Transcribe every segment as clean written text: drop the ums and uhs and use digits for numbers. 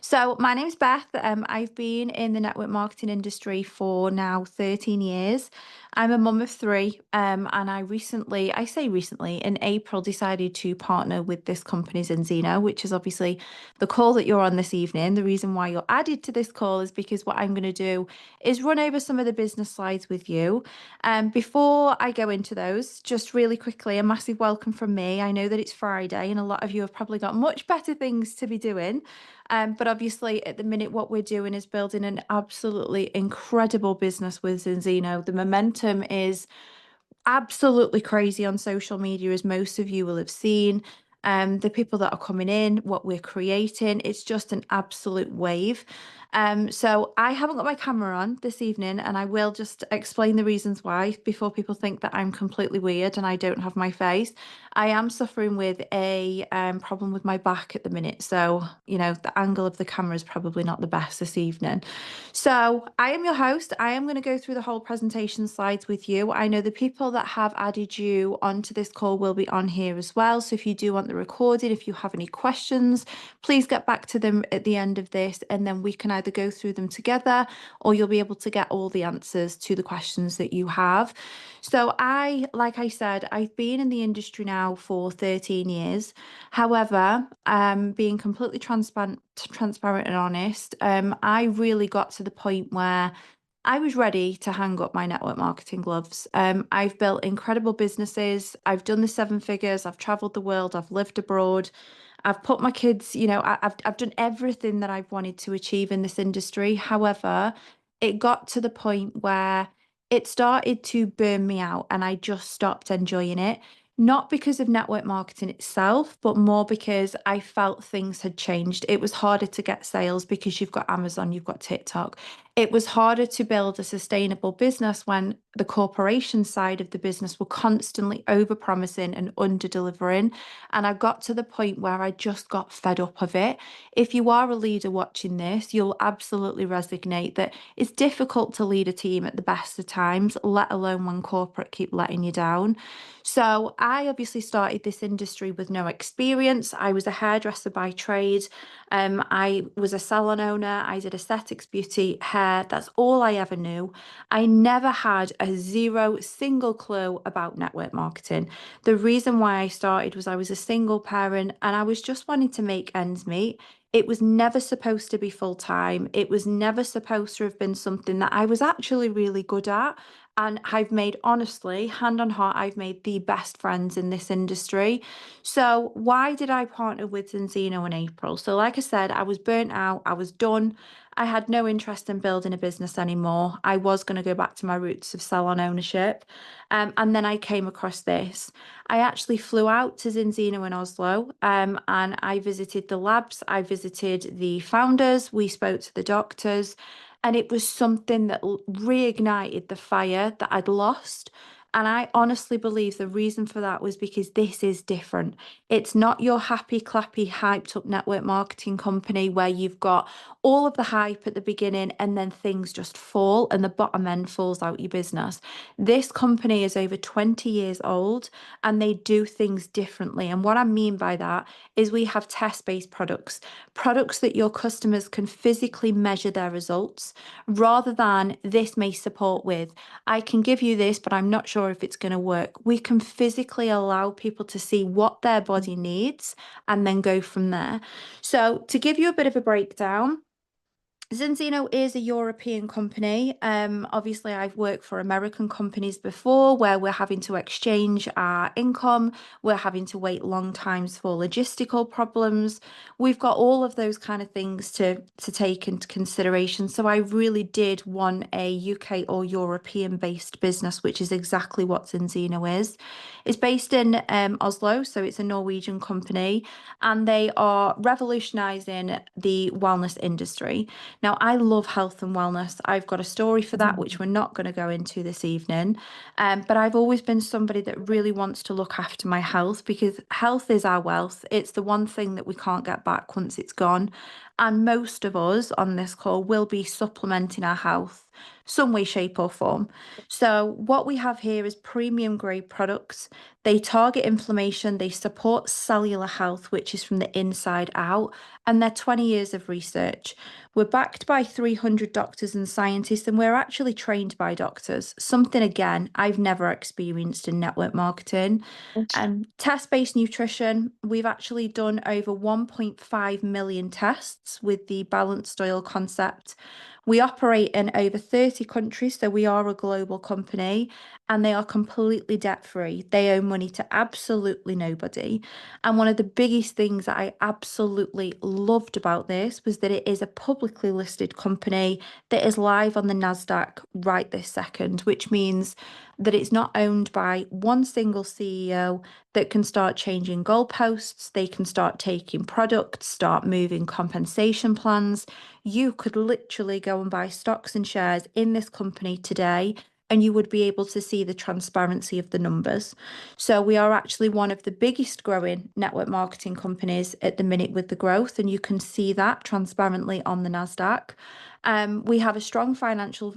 So my name's Beth. I've been in the network marketing industry for now 13 years. I'm a mum of three, and I say recently, in April, decided to partner with this company, Zinzino, which is obviously the call that you're on this evening. The reason why you're added to this call is because what I'm going to do is run over some of the business slides with you. Before I go into those, just really quickly, a massive welcome from me. I know that it's Friday, and a lot of you have probably got much better things to be doing. But obviously, at the minute, what we're doing is building an absolutely incredible business with Zinzino. The momentum is absolutely crazy on social media, as most of you will have seen. The people that are coming in, what we're creating, it's just an absolute wave. So I haven't got my camera on this evening, and I will just explain the reasons why before people think that I'm completely weird and I don't have my face. I am suffering with a problem with my back at the minute, so the angle of the camera is probably not the best this evening. So I am your host. I am going to go through the whole presentation slides with you. I know the people that have added you onto this call will be on here as well. So if you do want the recording, if you have any questions, please get back to them at the end of this, and then we can either go through them together or you'll be able to get all the answers to the questions that you have. So like I said, I've been in the industry now for 13 years. However, being completely transparent and honest, I really got to the point where I was ready to hang up my network marketing gloves. I've built incredible businesses. I've done the seven figures. I've traveled the world. I've lived abroad. I've put my kids, I've done everything that I've wanted to achieve in this industry. However, it got to the point where it started to burn me out and I just stopped enjoying it. Not because of network marketing itself, but more because I felt things had changed. It was harder to get sales because you've got Amazon, you've got TikTok. It was harder to build a sustainable business when the corporation side of the business were constantly over-promising and under-delivering. And I got to the point where I just got fed up of it. If you are a leader watching this, you'll absolutely resonate that it's difficult to lead a team at the best of times, let alone when corporate keep letting you down. So I obviously started this industry with no experience. I was a hairdresser by trade. I was a salon owner. I did aesthetics, beauty, hair. That's all I ever knew. I never had a zero single clue about network marketing. The reason why I started was I was a single parent and I was just wanting to make ends meet. It was never supposed to be full time. It was never supposed to have been something that I was actually really good at. And I've made, honestly, hand on heart, I've made the best friends in this industry. So why did I partner with Zinzino in April? So like I said, I was burnt out, I was done. I had no interest in building a business anymore. I was going to go back to my roots of salon ownership. And then I came across this. I actually flew out to Zinzino in Oslo, and I visited the labs. I visited the founders. We spoke to the doctors, and it was something that reignited the fire that I'd lost. And I honestly believe the reason for that was because this is different. It's not your happy, clappy, hyped up network marketing company where you've got all of the hype at the beginning and then things just fall and the bottom end falls out your business. This company is over 20 years old and they do things differently. And what I mean by that is we have test-based products, products that your customers can physically measure their results rather than this may support with, I can give you this, but I'm not sure if it's going to work. We can physically allow people to see what their body needs and then go from there. So to give you a bit of a breakdown, Zinzino is a European company. Obviously, I've worked for American companies before where we're having to exchange our income, we're having to wait long times for logistical problems. We've got all of those kind of things to take into consideration. So I really did want a UK or European based business, which is exactly what Zinzino is. It's based in Oslo, so it's a Norwegian company, and they are revolutionizing the wellness industry. Now, I love health and wellness. I've got a story for that, which we're not going to go into this evening. But I've always been somebody that really wants to look after my health because health is our wealth. It's the one thing that we can't get back once it's gone. And most of us on this call will be supplementing our health some way, shape, or form. So, what we have here is premium grade products. They target inflammation, they support cellular health, which is from the inside out, and they're 20 years of research. We're backed by 300 doctors and scientists, and we're actually trained by doctors. Something, again, I've never experienced in network marketing. Test-based nutrition, we've actually done over 1.5 million tests with the balanced oil concept. We operate in over 30 countries, so we are a global company, and they are completely debt-free. They owe money to absolutely nobody. And one of the biggest things that I absolutely loved about this was that it is a publicly listed company that is live on the NASDAQ right this second, which means that it's not owned by one single CEO that can start changing goalposts, they can start taking products, start moving compensation plans. You could literally go and buy stocks and shares in this company today, and you would be able to see the transparency of the numbers. So we are actually one of the biggest growing network marketing companies at the minute with the growth, and you can see that transparently on the NASDAQ. We have a strong financial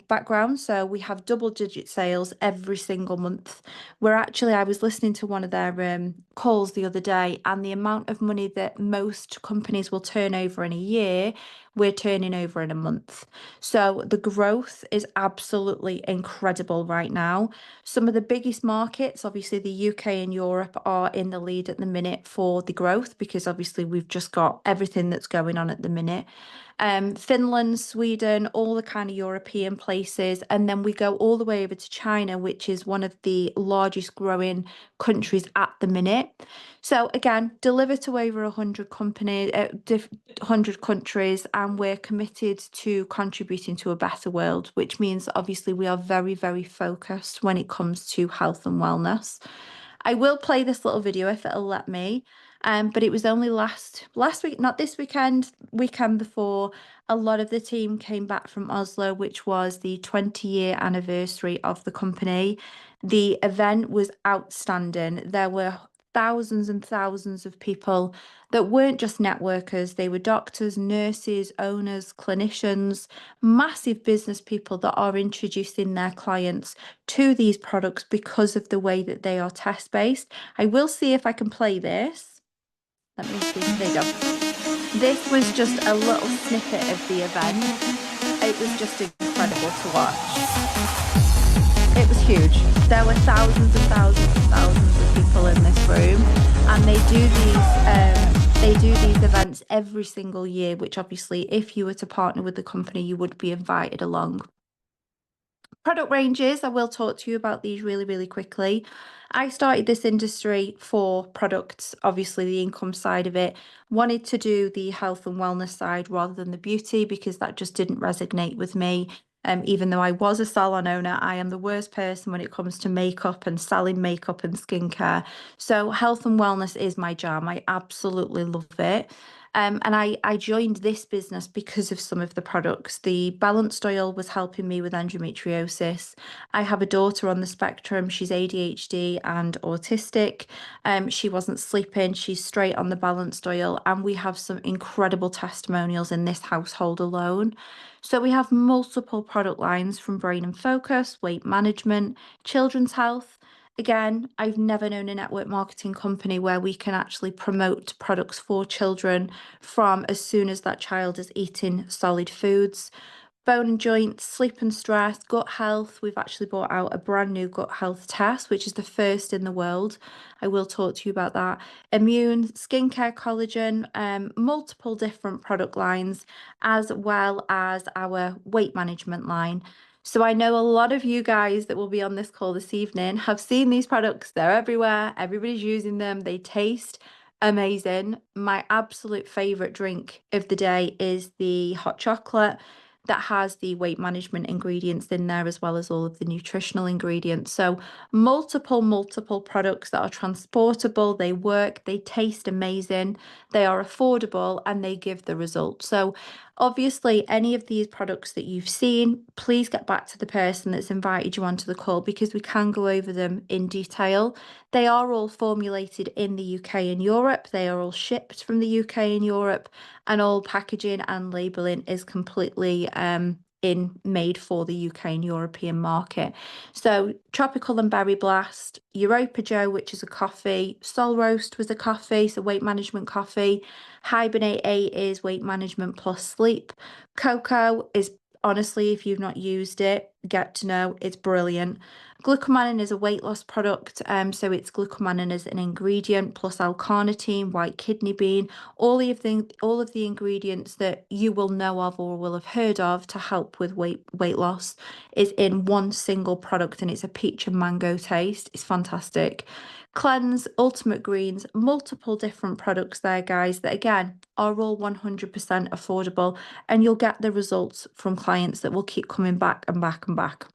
background, so we have double-digit sales every single month. I was listening to one of their calls the other day, and the amount of money that most companies will turn over in a year, we're turning over in a month. So the growth is absolutely incredible right now. Some of the biggest markets, obviously the UK and Europe, are in the lead at the minute for the growth because obviously we've just got everything that's going on at the minute. Finland, Sweden, all the kind of European places. And then we go all the way over to China, which is one of the largest growing countries at the minute. So again, deliver to over 100 companies, 100 countries, and we're committed to contributing to a better world, which means obviously we are very, very focused when it comes to health and wellness. I will play this little video if it'll let me. But it was only last week, not this weekend, weekend before, a lot of the team came back from Oslo, which was the 20-year anniversary of the company. The event was outstanding. There were thousands and thousands of people that weren't just networkers, they were doctors, nurses, owners, clinicians, massive business people that are introducing their clients to these products because of the way that they are test-based. I will see if I can play this. Let me see. There you go. This was just a little snippet of the event. It was just incredible to watch. It was huge. There were thousands and thousands and thousands of people in this room, and they do these events every single year, which obviously, if you were to partner with the company, you would be invited along. Product ranges, I will talk to you about these really, really quickly. I started this industry for products, obviously the income side of it, wanted to do the health and wellness side rather than the beauty because that just didn't resonate with me. Even though I was a salon owner, I am the worst person when it comes to makeup and selling makeup and skincare. So health and wellness is my jam. I absolutely love it. And I joined this business because of some of the products. The balanced oil was helping me with endometriosis. I have a daughter on the spectrum. She's ADHD and autistic. She wasn't sleeping. She's straight on the balanced oil. And we have some incredible testimonials in this household alone. So we have multiple product lines from Brain and Focus, weight management, children's health. Again, I've never known a network marketing company where we can actually promote products for children from as soon as that child is eating solid foods. Bone and joints, sleep and stress, gut health. We've actually brought out a brand new gut health test, which is the first in the world. I will talk to you about that. Immune, skincare, collagen, multiple different product lines, as well as our weight management line. So I know a lot of you guys that will be on this call this evening have seen these products. They're everywhere. Everybody's using them. They taste amazing. My absolute favorite drink of the day is the hot chocolate that has the weight management ingredients in there as well as all of the nutritional ingredients. So multiple products that are transportable, they work, they taste amazing, they are affordable, and they give the result. So Obviously, any of these products that you've seen, please get back to the person that's invited you onto the call because we can go over them in detail. They are all formulated in the UK and Europe. They are all shipped from the UK and Europe, and all packaging and labeling is completely in made for the UK and European market. So Tropical and Berry Blast, Europa Joe, which is a coffee, Sol Roast was a coffee, so weight management coffee. Hibernate 8 is weight management plus sleep. Cocoa is honestly, if you've not used it, get to know it's brilliant. Glucomannan is a weight loss product, so it's glucomannan as an ingredient plus L-carnitine, white kidney bean, all of the ingredients that you will know of or will have heard of to help with weight loss is in one single product, and it's a peach and mango taste. It's fantastic. Cleanse, Ultimate Greens, multiple different products there, guys, that again are all 100% affordable, and you'll get the results from clients that will keep coming back and back and back.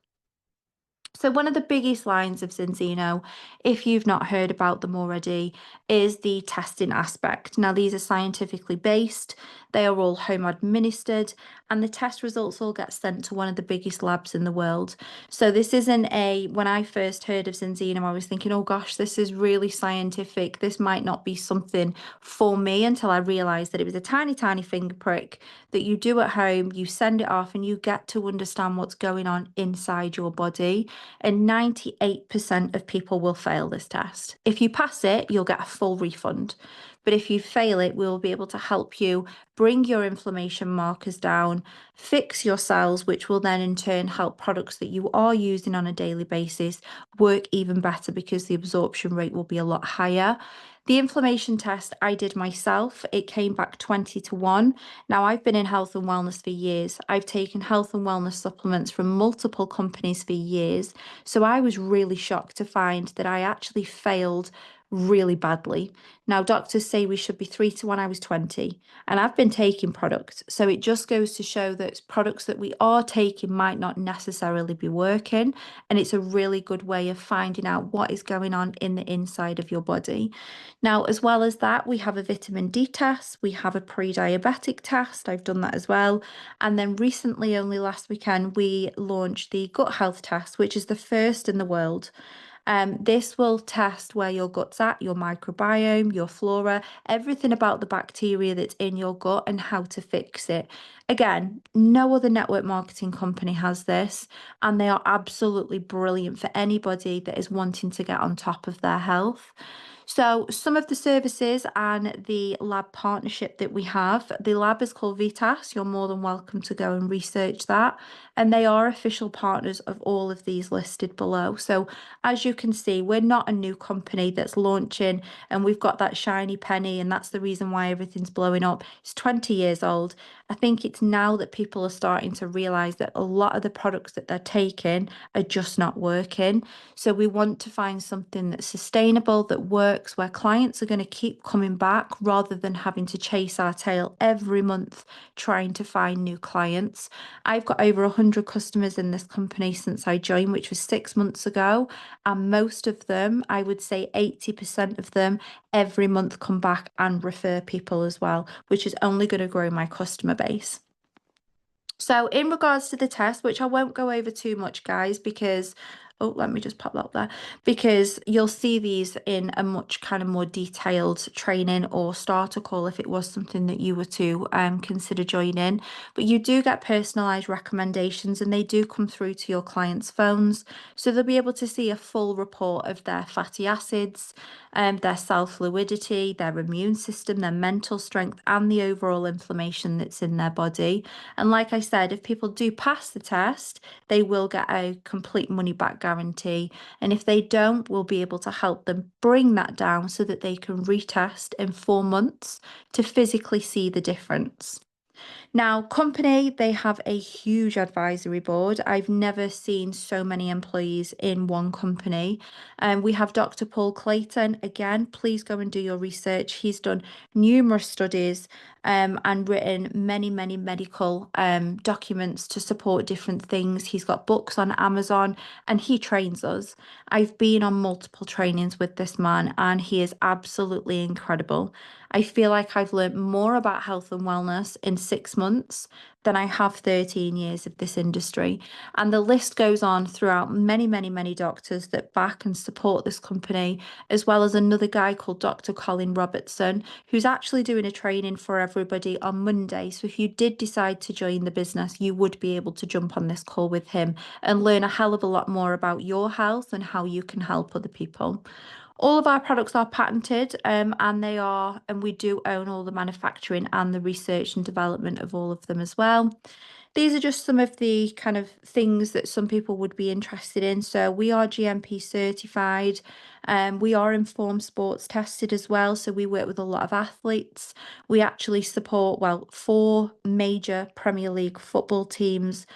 So one of the biggest lines of Zinzino, if you've not heard about them already, is the testing aspect. Now, these are scientifically based, they are all home administered, and the test results all get sent to one of the biggest labs in the world. So this isn't when I first heard of Zinzino, I was thinking, oh gosh, this is really scientific. This might not be something for me, until I realized that it was a tiny, tiny finger prick that you do at home, you send it off, and you get to understand what's going on inside your body. And 98% of people will fail this test. If you pass it, you'll get a full refund. But if you fail it, we'll be able to help you bring your inflammation markers down, fix your cells, which will then in turn help products that you are using on a daily basis work even better because the absorption rate will be a lot higher. The inflammation test I did myself, it came back 20-1. Now, I've been in health and wellness for years. I've taken health and wellness supplements from multiple companies for years. So I was really shocked to find that I actually failed really badly. Now, doctors say we should be 3-1. I was 20, and I've been taking products. So it just goes to show that products that we are taking might not necessarily be working. And it's a really good way of finding out what is going on in the inside of your body. Now, as well as that, we have a vitamin D test, we have a pre-diabetic test. I've done that as well. And then recently, only last weekend, we launched the gut health test, which is the first in the world. This will test where your gut's at, your microbiome, your flora, everything about the bacteria that's in your gut and how to fix it. Again, no other network marketing company has this, and they are absolutely brilliant for anybody that is wanting to get on top of their health. So some of the services and the lab partnership that we have, the lab is called Vitas. You're more than welcome to go and research that. And they are official partners of all of these listed below. So as you can see, we're not a new company that's launching and we've got that shiny penny, and that's the reason why everything's blowing up. It's 20 years old. I think it's now that people are starting to realize that a lot of the products that they're taking are just not working. So we want to find something that's sustainable, that works, where clients are going to keep coming back rather than having to chase our tail every month trying to find new clients. I've got over 100 customers in this company since I joined, which was 6 months ago. And most of them, I would say 80% of them, every month come back and refer people as well, which is only going to grow my customer base. So in regards to the test, which I won't go over too much, guys, because, oh, let me just pop that up there, because you'll see these in a much kind of more detailed training or starter call if it was something that you were to consider joining. But you do get personalized recommendations, and they do come through to your clients' phones. So they'll be able to see a full report of their fatty acids, their cell fluidity, their immune system, their mental strength, and the overall inflammation that's in their body. And like I said, if people do pass the test, they will get a complete money back guarantee. And if they don't, we'll be able to help them bring that down so that they can retest in 4 months to physically see the difference. Now, company, they have a huge advisory board. I've never seen so many employees in one company. We have Dr. Paul Clayton. Again, please go and do your research. He's done numerous studies and written many, many medical documents to support different things. He's got books on Amazon and he trains us. I've been on multiple trainings with this man and he is absolutely incredible. I feel like I've learned more about health and wellness in 6 months than I have 13 years of this industry. And the list goes on throughout many, many, many doctors that back and support this company, as well as another guy called Dr. Colin Robertson, who's actually doing a training for everybody on Monday. So if you did decide to join the business, you would be able to jump on this call with him and learn a hell of a lot more about your health and how you can help other people. All of our products are patented, and we do own all the manufacturing and the research and development of all of them as well. These are just some of the kind of things that some people would be interested in. So we are GMP certified. We are Informed Sports tested as well. So we work with a lot of athletes. We actually support, well, 4 major Premier League football teams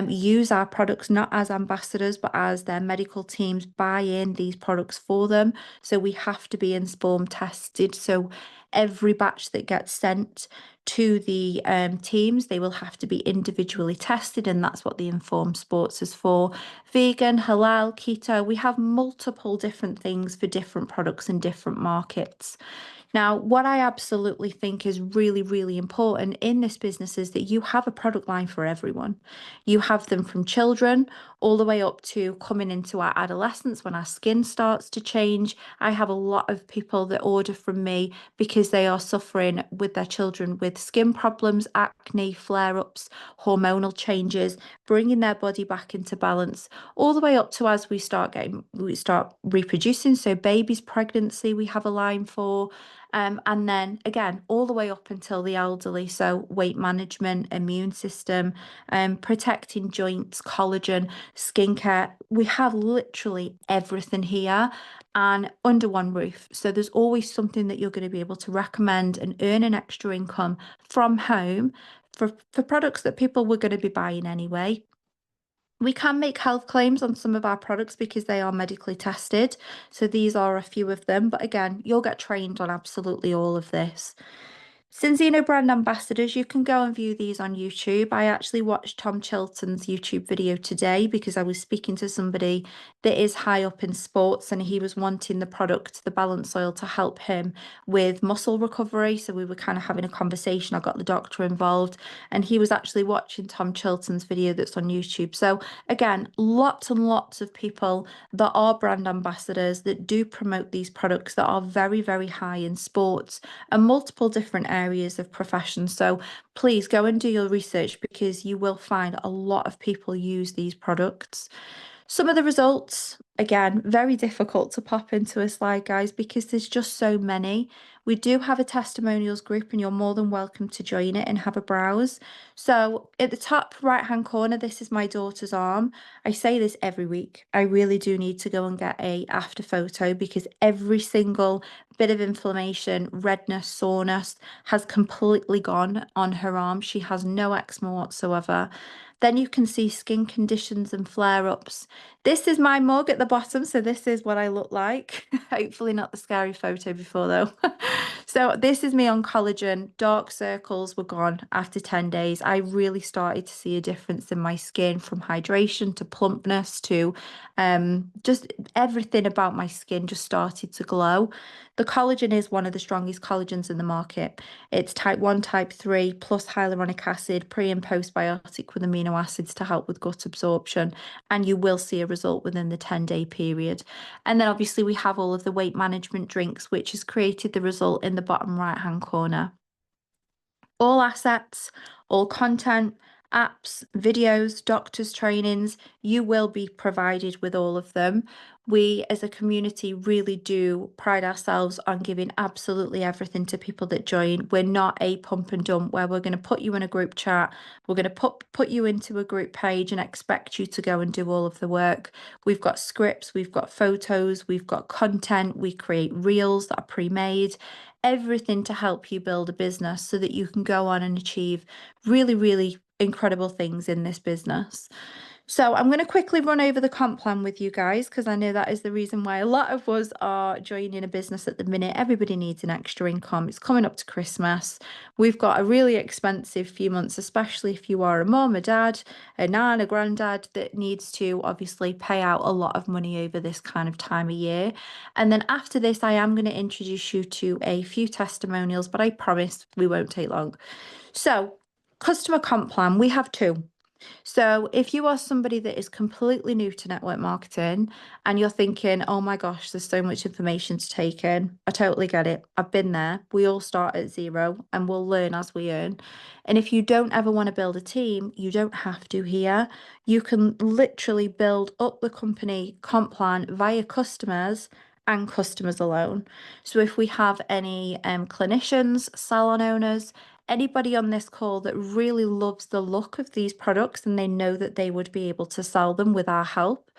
use our products not as ambassadors, but as their medical teams buy in these products for them. So we have to be Informed tested. So every batch that gets sent to the teams, they will have to be individually tested, and that's what the Informed Sports is for. Vegan, halal, keto, we have multiple different things for different products in different markets. Now, what I absolutely think is really, really important in this business is that you have a product line for everyone. You have them from children all the way up to coming into our adolescence when our skin starts to change. I have a lot of people that order from me because they are suffering with their children with skin problems, acne, flare-ups, hormonal changes, bringing their body back into balance, all the way up to as we start reproducing. So babies, pregnancy, we have a line for. And then again, all the way up until the elderly. So weight management, immune system, protecting joints, collagen, skincare. We have literally everything here and under one roof. So there's always something that you're going to be able to recommend and earn an extra income from home for products that people were going to be buying anyway. We can make health claims on some of our products because they are medically tested. So these are a few of them. But again, you'll get trained on absolutely all of this. Zinzino brand ambassadors, you can go and view these on YouTube. I actually watched Tom Chilton's YouTube video today because I was speaking to somebody that is high up in sports and he was wanting the product, the balance oil, to help him with muscle recovery. So we were kind of having a conversation. I got the doctor involved and he was actually watching Tom Chilton's video that's on YouTube. So again, lots and lots of people that are brand ambassadors that do promote these products that are very, very high in sports and multiple different areas of profession. So please go and do your research because you will find a lot of people use these products. Some of the results, again, very difficult to pop into a slide, guys, because there's just so many. We do have a testimonials group and you're more than welcome to join it and have a browse. So at the top right-hand corner, this is my daughter's arm. I say this every week. I really do need to go and get a after photo because every single bit of inflammation, redness, soreness has completely gone on her arm. She has no eczema whatsoever. Then you can see skin conditions and flare-ups. This is my mug at the bottom, so this is what I look like. Hopefully not the scary photo before though. So this is me on collagen. Dark circles were gone after 10 days. I really started to see a difference in my skin from hydration to plumpness to just everything about my skin just started to glow. The collagen is one of the strongest collagens in the market. It's type 1, type 3, plus hyaluronic acid, pre and postbiotic with amino acids to help with gut absorption. And you will see a result within the 10-day period. And then obviously we have all of the weight management drinks, which has created the result in the bottom right-hand corner. All assets, all content, apps, videos, doctors' trainings, you will be provided with all of them. We as a community really do pride ourselves on giving absolutely everything to people that join. We're not a pump and dump where we're going to put you in a group chat, we're going to put you into a group page and expect you to go and do all of the work. We've got scripts, we've got photos, we've got content, we create reels that are pre-made, everything to help you build a business so that you can go on and achieve really, really incredible things in this business. So I'm going to quickly run over the comp plan with you guys because I know that is the reason why a lot of us are joining a business at the minute. Everybody needs an extra income. It's coming up to Christmas. We've got a really expensive few months, especially if you are a mum, a dad, a nan, a granddad that needs to obviously pay out a lot of money over this kind of time of year. And then after this, I am going to introduce you to a few testimonials, but I promise we won't take long. So, customer comp plan, we have two. So if you are somebody that is completely new to network marketing and you're thinking, oh my gosh, there's so much information to take in, I totally get it. I've been there. We all start at zero and we'll learn as we earn. And if you don't ever want to build a team, you don't have to here. You can literally build up the company comp plan via customers and customers alone. So if we have any clinicians, salon owners, anybody on this call that really loves the look of these products and they know that they would be able to sell them with our help,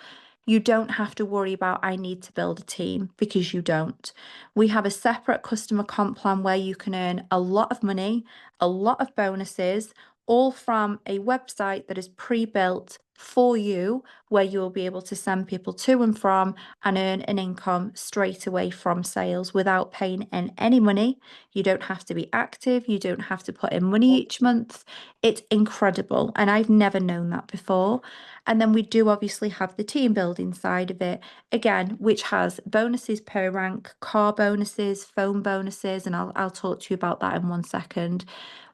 you don't have to worry about I need to build a team because you don't. We have a separate customer comp plan where you can earn a lot of money, a lot of bonuses, all from a website that is pre-built for you, where you will be able to send people to and from and earn an income straight away from sales without paying in any money. You don't have to be active. You don't have to put in money each month. It's incredible. And I've never known that before. And then we do obviously have the team building side of it, again, which has bonuses per rank, car bonuses, phone bonuses, and I'll talk to you about that in 1 second.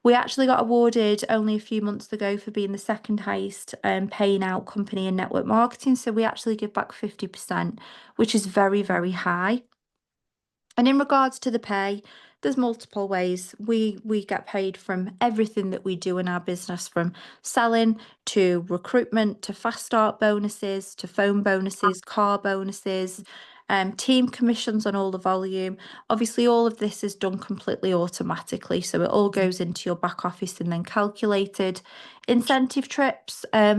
We actually got awarded only a few months ago for being the second highest paying out company in network marketing. So we actually give back 50%, which is very, very high. And in regards to the pay, there's multiple ways. We get paid from everything that we do in our business, from selling to recruitment to fast start bonuses to phone bonuses, car bonuses, team commissions on all the volume. Obviously, all of this is done completely automatically, so it all goes into your back office and then calculated. Incentive trips, I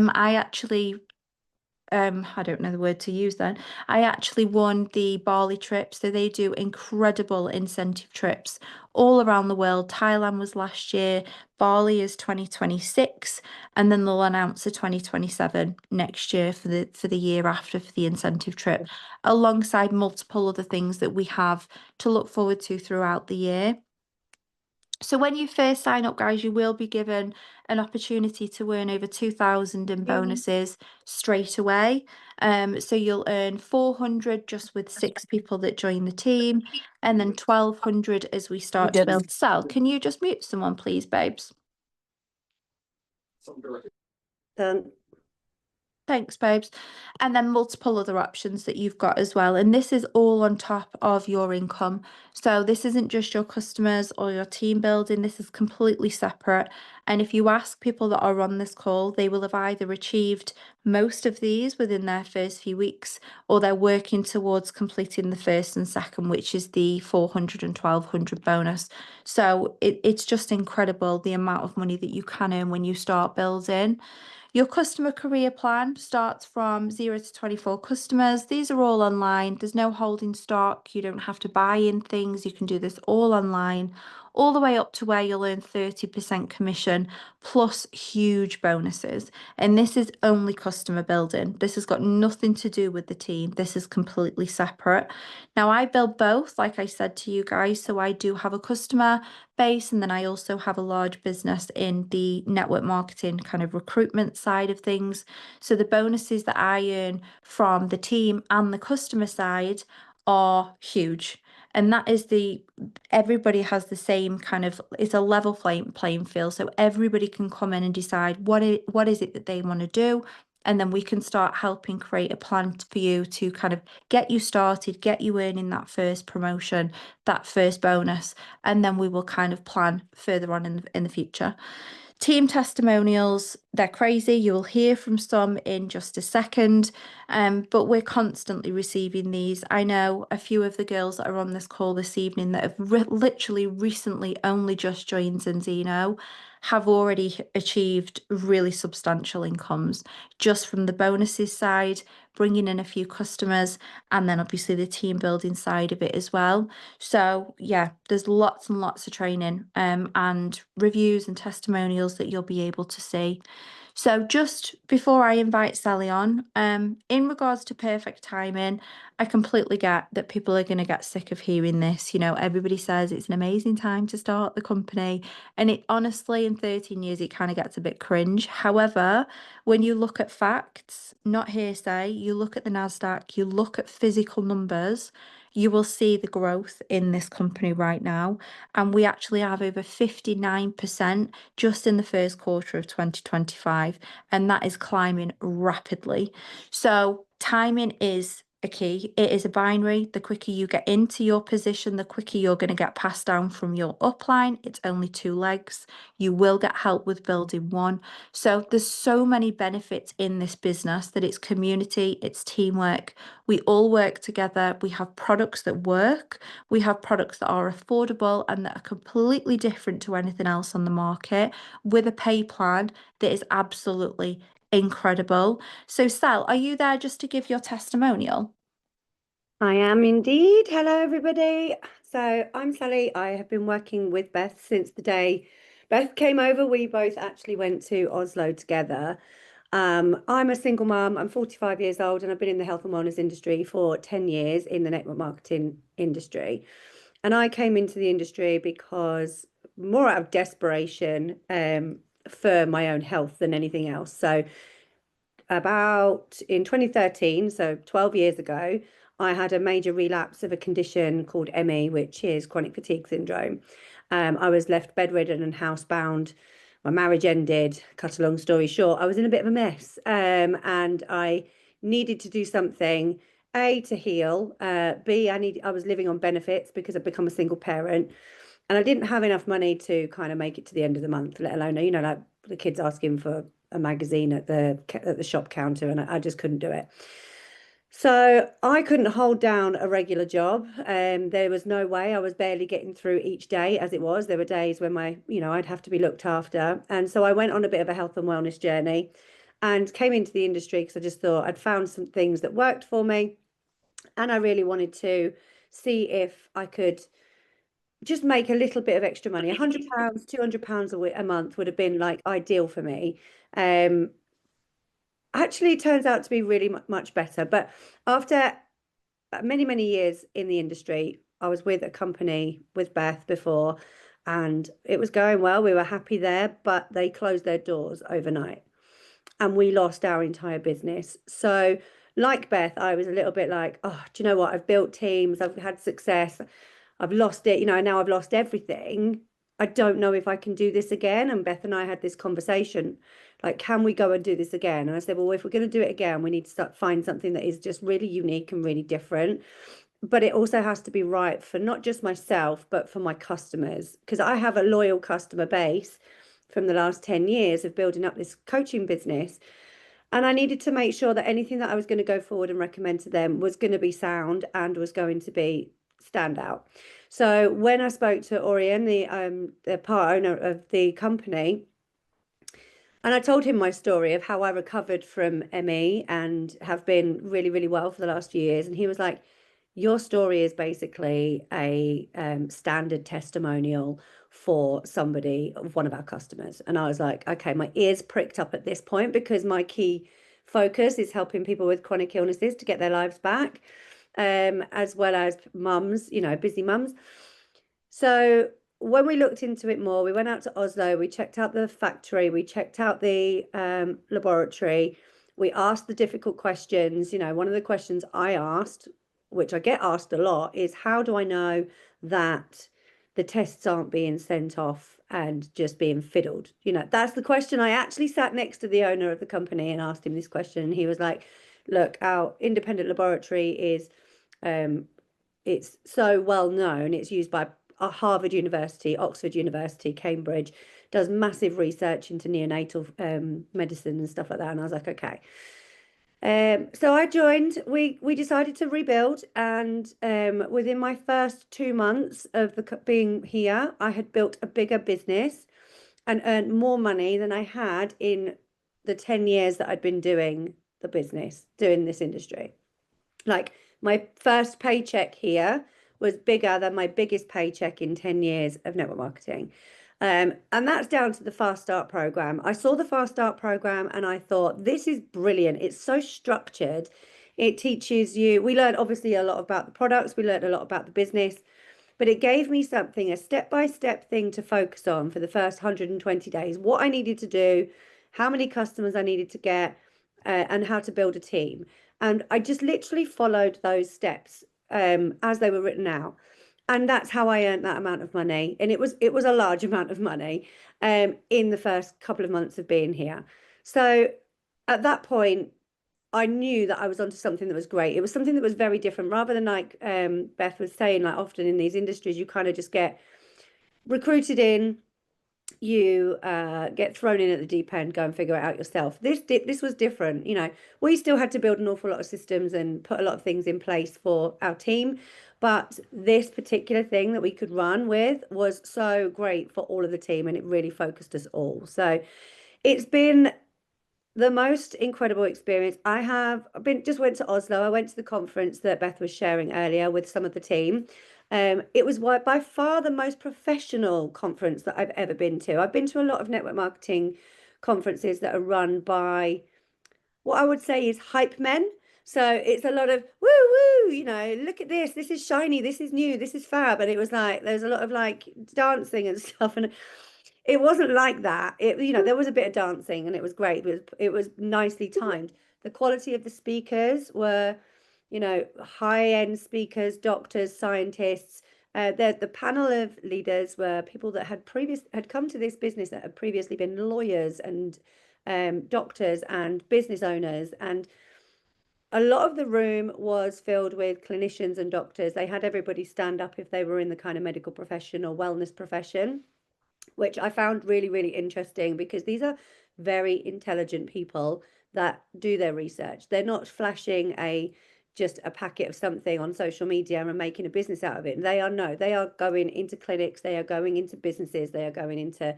don't know the word to use then. I actually won the Bali trip. So they do incredible incentive trips all around the world. Thailand was last year, Bali is 2026, and then they'll announce a 2027 next year for the year after for the incentive trip, alongside multiple other things that we have to look forward to throughout the year. So when you first sign up, guys, you will be given an opportunity to earn over 2,000 in bonuses straight away. So you'll earn 400 just with 6 people that join the team, and then 1,200 as we start to build sell. Can you just mute someone, please, babes? Done. Thanks, babes. And then multiple other options that you've got as well. And this is all on top of your income. So this isn't just your customers or your team building. This is completely separate. And if you ask people that are on this call, they will have either achieved most of these within their first few weeks, or they're working towards completing the first and second, which is the 400 and 1,200 bonus. So it's just incredible the amount of money that you can earn when you start building. Your customer career plan starts from 0 to 24 customers. These are all online. There's no holding stock. You don't have to buy in things. You can do this all online, all the way up to where you'll earn 30% commission plus huge bonuses. And this is only customer building. This has got nothing to do with the team. This is completely separate. Now, I build both, like I said to you guys. So I do have a customer base, and then I also have a large business in the network marketing kind of recruitment side of things. So the bonuses that I earn from the team and the customer side are huge. And that is everybody has the same kind of, it's a level playing field. So everybody can come in and decide what is it that they want to do. And then we can start helping create a plan for you to kind of get you started, get you earning that first promotion, that first bonus, and then we will kind of plan further on in the future. Team testimonials, they're crazy. You'll hear from some in just a second, but we're constantly receiving these. I know a few of the girls that are on this call this evening that have literally recently only just joined Zinzino have already achieved really substantial incomes just from the bonuses side, bringing in a few customers, and then obviously the team building side of it as well. So yeah, there's lots and lots of training and reviews and testimonials that you'll be able to see. So just before I invite Sally on, in regards to perfect timing, I completely get that people are going to get sick of hearing this. You know, everybody says it's an amazing time to start the company, and it honestly, in 13 years, it kind of gets a bit cringe. However, when you look at facts, not hearsay, you look at the Nasdaq, you look at physical numbers, you will see the growth in this company right now. And we actually have over 59% just in the first quarter of 2025, and that is climbing rapidly. So, timing is a key. It is a binary. The quicker you get into your position, the quicker you're going to get passed down from your upline. It's only two legs. You will get help with building one. So, there's so many benefits in this business that it's community, it's teamwork. We all work together. We have products that work. We have products that are affordable and that are completely different to anything else on the market with a pay plan that is absolutely incredible. So, Sal, are you there just to give your testimonial? I am indeed. Hello, everybody. So I'm Sally. I have been working with Beth since the day Beth came over. We both actually went to Oslo together. I'm a single mum. I'm 45 years old and I've been in the health and wellness industry for 10 years in the network marketing industry. And I came into the industry because more out of desperation for my own health than anything else. So about in 2013, so 12 years ago, I had a major relapse of a condition called ME, which is chronic fatigue syndrome. I was left bedridden and housebound. My marriage ended. Cut a long story short, I was in a bit of a mess, and I needed to do something. A, to heal. B, I was living on benefits because I've become a single parent, and I didn't have enough money to kind of make it to the end of the month, let alone, like the kids asking for a magazine at the shop counter, and I just couldn't do it. So I couldn't hold down a regular job. There was no way. I was barely getting through each day as it was. There were days when I'd have to be looked after. And so I went on a bit of a health and wellness journey and came into the industry because I just thought I'd found some things that worked for me. And I really wanted to see if I could just make a little bit of extra money. £100, £200 a month would have been like ideal for me. Um, Actually, it turns out to be really much better. But after many, many years in the industry, I was with a company with Beth before, and it was going well. We were happy there, but they closed their doors overnight and we lost our entire business. So, like Beth, I was a little bit like, oh, do you know what? I've built teams, I've had success, I've lost it, now I've lost everything. I don't know if I can do this again. And Beth and I had this conversation, like, can we go and do this again? And I said, well, if we're going to do it again, we need to find something that is just really unique and really different. But it also has to be right for not just myself, but for my customers, because I have a loyal customer base from the last 10 years of building up this coaching business. And I needed to make sure that anything that I was going to go forward and recommend to them was going to be sound and was going to be standout. So when I spoke to Orion, the part owner of the company, and I told him my story of how I recovered from ME and have been really, really well for the last few years, and he was like, your story is basically a standard testimonial for somebody, one of our customers. And I was like, okay, my ears pricked up at this point because my key focus is helping people with chronic illnesses to get their lives back, as well as mums, busy mums. So when we looked into it more, we went out to Oslo, we checked out the factory, we checked out the laboratory, we asked the difficult questions. One of the questions I asked, which I get asked a lot, is how do I know that the tests aren't being sent off and just being fiddled? That's the question. I actually sat next to the owner of the company and asked him this question. And he was like, look, our independent laboratory is, it's so well known. It's used by Harvard University, Oxford University, Cambridge, does massive research into neonatal medicine and stuff like that. And I was like, okay. So I joined. We decided to rebuild, and within my first 2 months of being here, I had built a bigger business and earned more money than I had in the 10 years that I'd been doing the business, doing this industry. Like my first paycheck here was bigger than my biggest paycheck in 10 years of network marketing. And that's down to the Fast Start program. I saw the Fast Start program and I thought, this is brilliant. It's so structured. It teaches you, we learned obviously a lot about the products, we learned a lot about the business, but it gave me something, a step-by-step thing to focus on for the first 120 days, what I needed to do, how many customers I needed to get, and how to build a team. And I just literally followed those steps as they were written out. And that's how I earned that amount of money. And it was a large amount of money in the first couple of months of being here. So at that point, I knew that I was onto something that was great. It was something that was very different, rather than like Beth was saying, like often in these industries, you kind of just get recruited in, you get thrown in at the deep end, go and figure it out yourself. This was different. We still had to build an awful lot of systems and put a lot of things in place for our team, but this particular thing that we could run with was so great for all of the team, and it really focused us all. So it's been the most incredible experience. Just went to Oslo. I went to the conference that Beth was sharing earlier with some of the team. It was by far the most professional conference that I've ever been to. I've been to a lot of network marketing conferences that are run by what I would say is hype men. So it's a lot of woo woo, look at this. This is shiny. This is new. This is fab. And it was like there's a lot of like dancing and stuff. And it wasn't like that. There was a bit of dancing and it was great. It was nicely timed. The quality of the speakers were, high-end speakers, doctors, scientists. The panel of leaders were people that had come to this business that had previously been lawyers and doctors and business owners, and a lot of the room was filled with clinicians and doctors. They had everybody stand up if they were in the kind of medical profession or wellness profession, which I found really, really interesting, because these are very intelligent people that do their research. They're not flashing just a packet of something on social media and making a business out of it. They are going into clinics, they are going into businesses, they are going into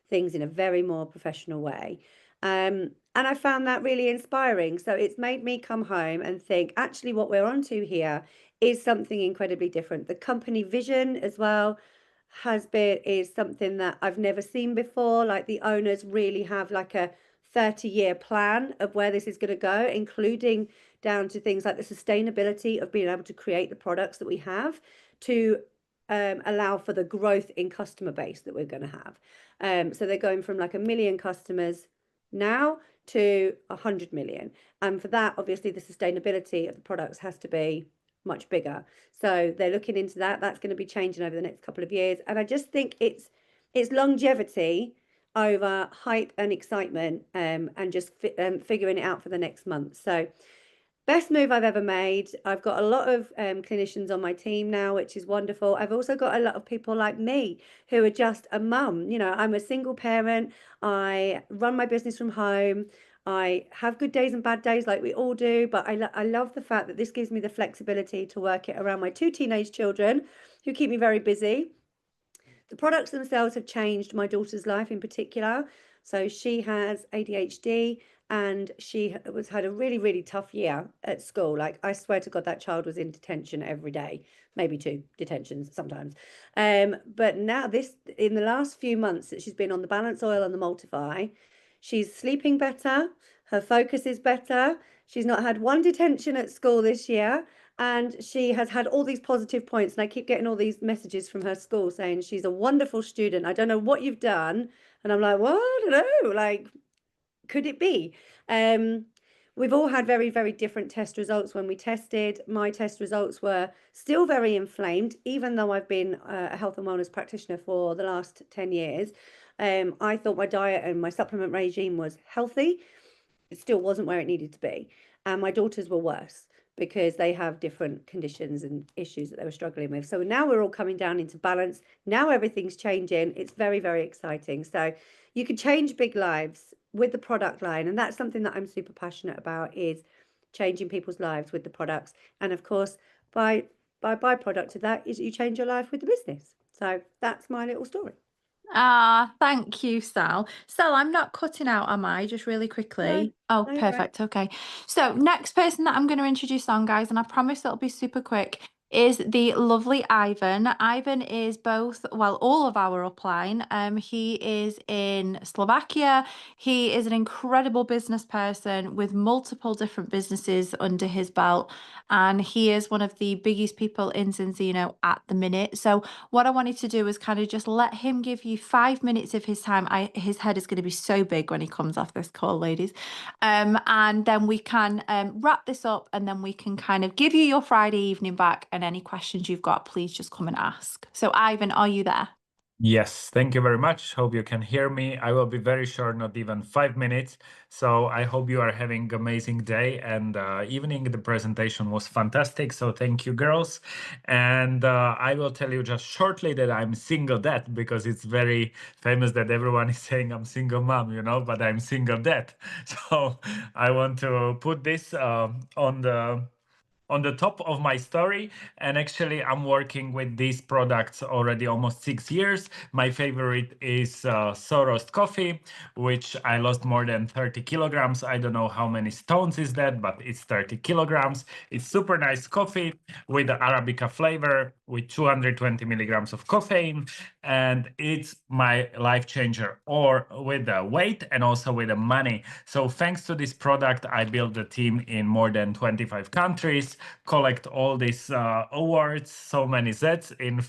things in a very more professional way. And I found that really inspiring. So it's made me come home and think, actually, what we're onto here is something incredibly different. The company vision as well is something that I've never seen before. Like, the owners really have like a 30-year plan of where this is going to go, including down to things like the sustainability of being able to create the products that we have to allow for the growth in customer base that we're going to have. So they're going from like 1 million customers now to 100 million. And for that, obviously, the sustainability of the products has to be much bigger. So they're looking into that. That's going to be changing over the next couple of years. And I just think it's longevity over hype and excitement, and just figuring it out for the next month. So best move I've ever made. I've got a lot of clinicians on my team now, which is wonderful. I've also got a lot of people like me who are just a mum. I'm a single parent. I run my business from home. I have good days and bad days like we all do, but I love the fact that this gives me the flexibility to work it around my 2 teenage children who keep me very busy. The products themselves have changed my daughter's life in particular. So she has ADHD, and she had a really, really tough year at school. Like, I swear to God, that child was in detention every day, maybe 2 detentions sometimes. But now in the last few months that she's been on the balance oil and the multiply, she's sleeping better. Her focus is better. She's not had 1 detention at school this year. And she has had all these positive points. And I keep getting all these messages from her school saying she's a wonderful student. I don't know what you've done. And I'm like, well, I don't know. Like, could it be? We've all had very, very different test results when we tested. My test results were still very inflamed, even though I've been a health and wellness practitioner for the last 10 years. I thought my diet and my supplement regime was healthy. It still wasn't where it needed to be. And my daughters were worse, because they have different conditions and issues that they were struggling with. So now we're all coming down into balance. Now everything's changing. It's very, very exciting. So you can change big lives with the product line. And that's something that I'm super passionate about, is changing people's lives with the products. And of course, by byproduct of that is you change your life with the business. So that's my little story. Ah, thank you, Sal. Sal, I'm not cutting out, am I? Just really No, quickly. Oh, no, you're right. perfect. Okay. So, next person that I'm going to introduce on, guys, and I promise it'll be super quick, is the lovely Ivan. Ivan is both, well, all of our upline. He is in Slovakia. He is an incredible business person with multiple different businesses under his belt, and he is one of the biggest people in Zinzino at the minute. So what I wanted to do is kind of just let him give you 5 minutes of his time. His head is going to be so big when he comes off this call, ladies. And then we can wrap this up and then we can kind of give you your Friday evening back. And any questions you've got, please just come and ask. So, Ivan, are you there? Yes, thank you very much. Hope you can hear me. I will be very short, not even 5 minutes. So I hope you are having amazing day and evening. The presentation was fantastic. So thank you, girls. And I will tell you just shortly that I'm single dad because it's very famous that everyone is saying I'm single mom, but I'm single dad. So I want to put this on the top of my story. And actually, I'm working with these products already almost 6 years. My favorite is Soros coffee, which I lost more than 30 kilograms. I don't know how many stones is that, but it's 30 kilograms. It's super nice coffee with the Arabica flavor with 220 milligrams of caffeine. And it's my life changer, or with the weight and also with the money. So thanks to this product, I built a team in more than 25 countries, collect all these awards, so many Zs in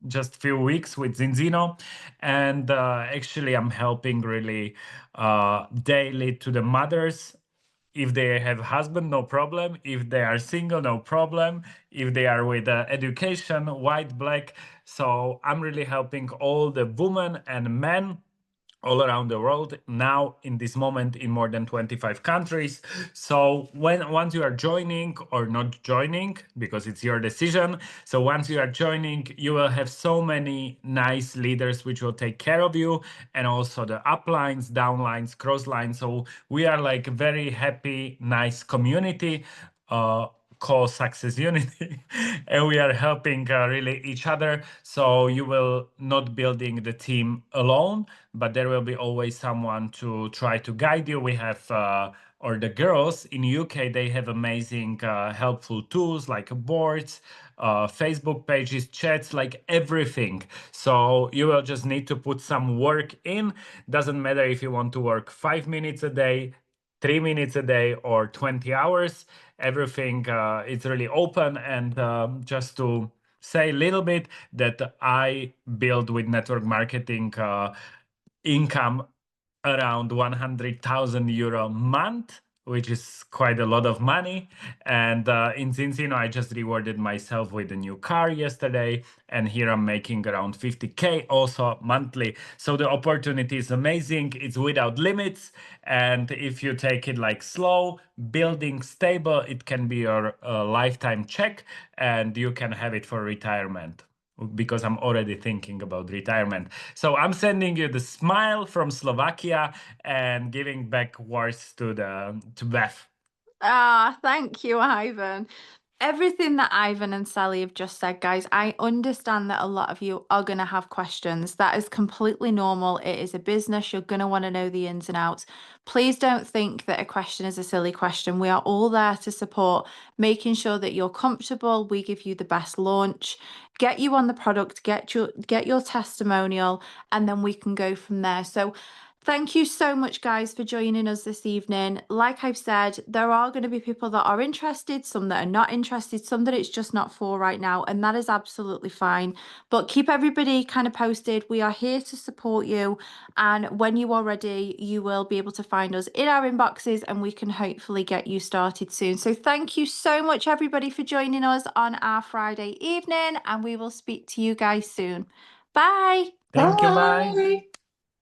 just few weeks with Zinzino. And actually, I'm helping really daily to the mothers. If they have husband, no problem. If they are single, no problem. If they are with education, white, black. So I'm really helping all the women and men all around the world now in this moment in more than 25 countries. So once you are joining or not joining, because it's your decision, so once you are joining, you will have so many nice leaders which will take care of you, and also the uplines, downlines, crosslines. So we are like a very happy, nice community uh called Success Unity, and we are helping really each other. So you will not building the team alone, but there will be always someone to try to guide you. We have or the girls in UK, they have amazing helpful tools like boards, Facebook pages, chats, like everything. So you will just need to put some work in. Doesn't matter if you want to work 5 minutes a day, 3 minutes a day, or 20 hours. Everything is really open. And just to say a little bit that I build with network marketing income around 100,000 euro a month, which is quite a lot of money. And in Zinzino, I just rewarded myself with a new car yesterday. And here I'm making around 50K also monthly. So the opportunity is amazing. It's without limits. And if you take it like slow, building stable, it can be your lifetime check, and you can have it for retirement, because I'm already thinking about retirement. So I'm sending you the smile from Slovakia and giving back words to Beth. Ah, thank you, Ivan. Everything that Ivan and Sally have just said, guys, I understand that a lot of you are going to have questions. That is completely normal. It is a business. You're going to want to know the ins and outs. Please don't think that a question is a silly question. We are all there to support, making sure that you're comfortable. We give you the best launch, get you on the product, get your testimonial, and then we can go from there. So thank you so much, guys, for joining us this evening. Like I've said, there are going to be people that are interested, some that are not interested, some that it's just not for right now, and that is absolutely fine. But keep everybody kind of posted. We are here to support you. And when you are ready, you will be able to find us in our inboxes and we can hopefully get you started soon. So thank you so much, everybody, for joining us on our Friday evening, and we will speak to you guys soon. Bye. Thank you, bye. Bye.